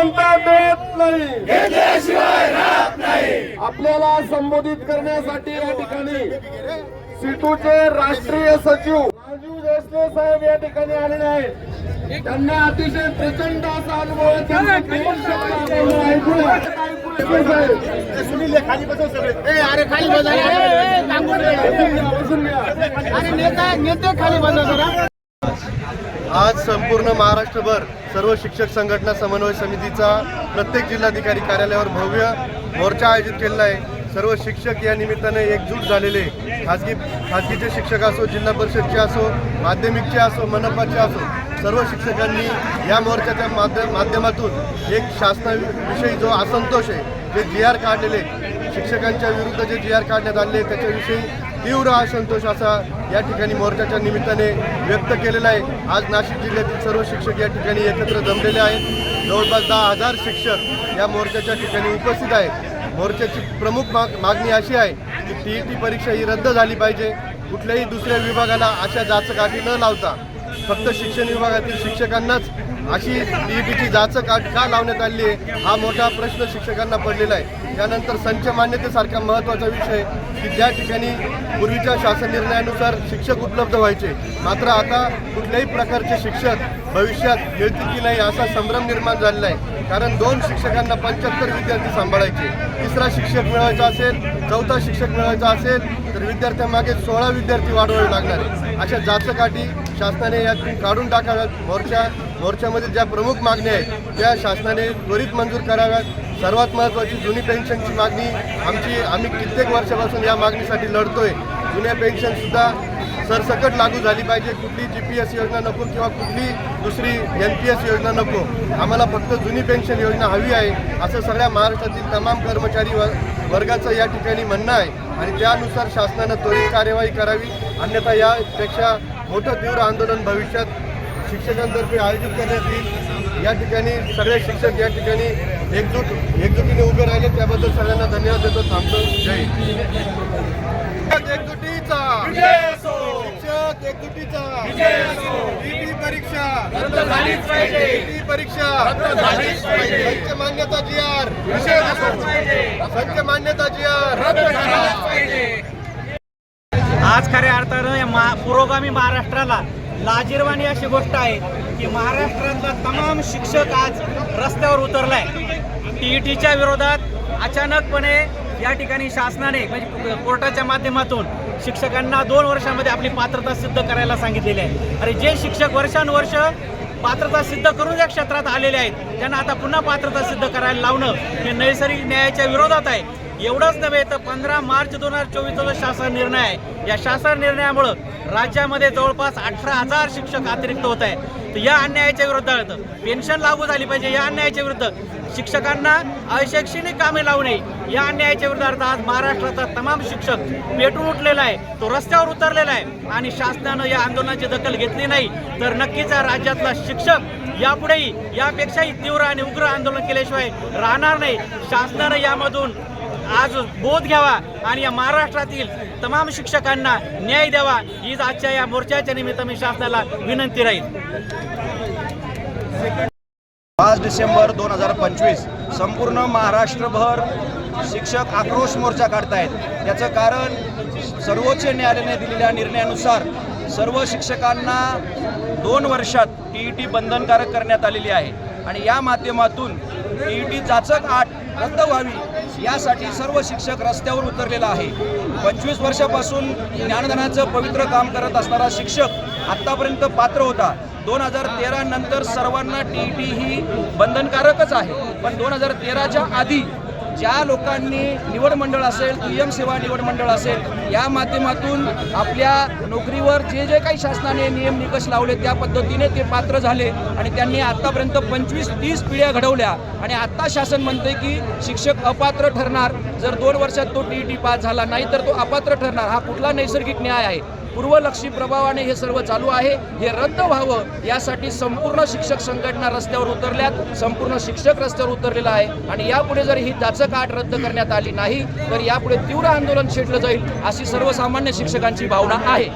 समानता देत नाही, घेतल्याशिवाय राहत नाही। आपल्याला संबोधित करण्यासाठी या ठिकाणी सिटूचे राष्ट्रीय सचिव राजू देशले साहेब या ठिकाणी आलेले आहेत। त्यांना अतिशय प्रचंड असा अनुभव आहे। त्यांचे 2 शब्द आपण ऐकूया। खाली बसव सगळे। अरे खाली बसा, अरे नेते खाली बसा जरा। आज संपूर्ण महाराष्ट्रभर सर्व शिक्षक संघटना समन्वय समितीचा प्रत्येक जिल्हाधिकारी कार्यालयावर भव्य मोर्चा आयोजित केलेला आहे। सर्व शिक्षक या निमित्ताने एकजूट झालेले, खाजगीचे शिक्षक असो, जिल्हा परिषदचे असो, माध्यमिकचे असो, मनपाचे असो, सर्व शिक्षकांनी या मोर्चाच्या माध्यमातून एक शासनाविषयी जो असंतोष आहे, जे GR काढलेले शिक्षकांच्या विरुद्ध जे GR काढण्यात आले त्याच्याविषयी तीव्र असंतोष असा या ठिकाणी मोर्चाच्या निमित्ताने व्यक्त केलेला आहे। आज नाशिक जिल्ह्यातील सर्व शिक्षक या ठिकाणी एकत्र जमलेले आहेत। जवळपास 10,000 शिक्षक या मोर्चाच्या ठिकाणी उपस्थित आहेत। मोर्चाची प्रमुख मागणी अशी आहे की TET परीक्षा ही रद्द झाली पाहिजे। कुठल्याही दुसऱ्या विभागाला अशा जाचकाठी न लावता फक्त शिक्षण विभागातील शिक्षकांनाच अशी TETची जाचकाठ का लावण्यात आली आहे, हा मोठा प्रश्न शिक्षकांना पडलेला आहे। त्यानंतर संच मान्यतेसारखा महत्त्वाचा विषय की ज्या ठिकाणी पूर्वीच्या शासन निर्णयानुसार शिक्षक उपलब्ध व्हायचे, मात्र आता कुठल्याही प्रकारचे शिक्षक भविष्यात मिळतील की नाही असा संभ्रम निर्माण झालेला आहे। कारण 2 शिक्षकांना 75 विद्यार्थी सांभाळायचे, 3रा शिक्षक मिळवायचा असेल, 4था शिक्षक मिळवायचा असेल तर विद्यार्थ्यांमागे 16 विद्यार्थी वाढवावे लागणार आहे। अशा जाचकाठी शासनाने यातून काढून टाकाव्यात। मोर्चामध्ये ज्या प्रमुख मागण्या आहेत त्या शासनाने त्वरित मंजूर कराव्यात। सर्वात महत्त्वाची जुनी पेन्शनची मागणी आम्ही कित्येक वर्षापासून या मागणीसाठी लढतोय। जुन्या पेन्शनसुद्धा सरसकट लागू झाली पाहिजे। कुठली GPS योजना नको किंवा कुठली दुसरी NPS योजना नको, आम्हाला फक्त जुनी पेन्शन योजना हवी आहे असं सगळ्या महाराष्ट्रातील तमाम कर्मचारी वर्गाचं या ठिकाणी म्हणणं आहे आणि त्यानुसार शासनानं त्वरित कार्यवाही करावी। अन्यथा यापेक्षा मोठं तीव्र आंदोलन भविष्यात शिक्षकांतर्फे आयोजित करण्यात येईल। या ठिकाणी सगळे शिक्षक या ठिकाणी एकजुटीने उभे राहिले, त्याबद्दल सगळ्यांना धन्यवाद देतो। थांबतो। जय हिंद। एकजुटीचा शिक्षक एकजुटीचा TET परीक्षा रद्द झालीच पाहिजे। TET परीक्षा रद्द झालीच पाहिजे। संच मान्यता GR संच मान्यता GR रद्द झालीच पाहिजे। आज खऱ्या अर्थानं पुरोगामी महाराष्ट्राला लाजिरवाणी अशी गोष्ट आहे की महाराष्ट्रातला तमाम शिक्षक आज रस्त्यावर उतरलाय। TETच्या विरोधात अचानकपणे या ठिकाणी शासनाने म्हणजे कोर्टाच्या माध्यमातून शिक्षकांना 2 वर्षांमध्ये आपली पात्रता सिद्ध करायला सांगितलेली आहे। अरे जे शिक्षक वर्षानुवर्ष पात्रता सिद्ध करून या क्षेत्रात आलेले आहेत त्यांना आता पुन्हा पात्रता सिद्ध करायला लावणं हे नैसर्गिक न्यायाच्या विरोधात आहे। एवढंच नव्हे तर 15 मार्च 2024चा शासन निर्णय आहे, या शासन निर्णयामुळं राज्यामध्ये जवळपास 18,000 शिक्षक अतिरिक्त होत आहे। तर या अन्यायाच्या विरोधात पेन्शन लागू झाली पाहिजे, या अन्यायाच्या विरुद्ध शिक्षकांना अशैक्षणिक कामे लावू नये, या अन्यायाच्या विरोधात आज महाराष्ट्राचा तमाम शिक्षक पेटून उठलेला आहे, तो रस्त्यावर उतरलेला आहे आणि शासनानं या आंदोलनाची दखल घेतली नाही तर नक्कीच राज्यातला शिक्षक यापुढेही यापेक्षाही तीव्र आणि उग्र आंदोलन केल्याशिवाय राहणार नाही। शासनानं यामधून आज बोध घ्यावा आणि या महाराष्ट्रातील तमाम शिक्षकांना न्याय द्यावा हीच आजच्या या मोर्चाच्या निमित्त मी शासनाला विनंती राहील। 5 डिसेंबर 2025 संपूर्ण महाराष्ट्रभर शिक्षक आक्रोश मोर्चा काढतायत। त्याचं कारण सर्वोच्च न्यायालयाने दिलेल्या निर्णयानुसार सर्व शिक्षकांना 2 वर्षात TET बंधनकारक करण्यात आलेली आहे आणि या माध्यमातून TET जाचक आट रद्द व्हावी यासाठी सर्व शिक्षक रस्त्यावर उतरलेला आहे। 25 वर्षापासून ज्ञानदानाचं पवित्र काम करत असणारा शिक्षक आत्तापर्यंत पात्र होता। 2013 नंतर सर्वांना TET ही बंधनकारकच आहे, पण 2013च्या आधी ज्या लोकांनी निवड मंडळ असेल, दुय्यम सेवा निवड मंडळ असेल या माध्यमातून आपल्या नोकरीवर जे जे काही शासनाने नियम निकष लावले त्या पद्धतीने ते पात्र झाले आणि त्यांनी आत्तापर्यंत 25-30 पिढ्या घडवल्या आणि आत्ता शासन म्हणते की शिक्षक अपात्र ठरणार जर 2 वर्षात तो TET पास झाला नाही तर तो अपात्र ठरणार। हा कुठला नैसर्गिक न्याय आहे? पूर्वलक्षी प्रभावाने हे सर्व चालू आहे। हे रद्द व्हावं यासाठी संपूर्ण शिक्षक संघटना रस्त्यावर उतरल्यात, संपूर्ण शिक्षक रस्त्यावर उतरलेला आहे आणि यापुढे जर ही जाचक आट रद्द करण्यात आली नाही तर यापुढे तीव्र आंदोलन छेडलं जाईल अशी सर्वसामान्य शिक्षकांची भावना आहे।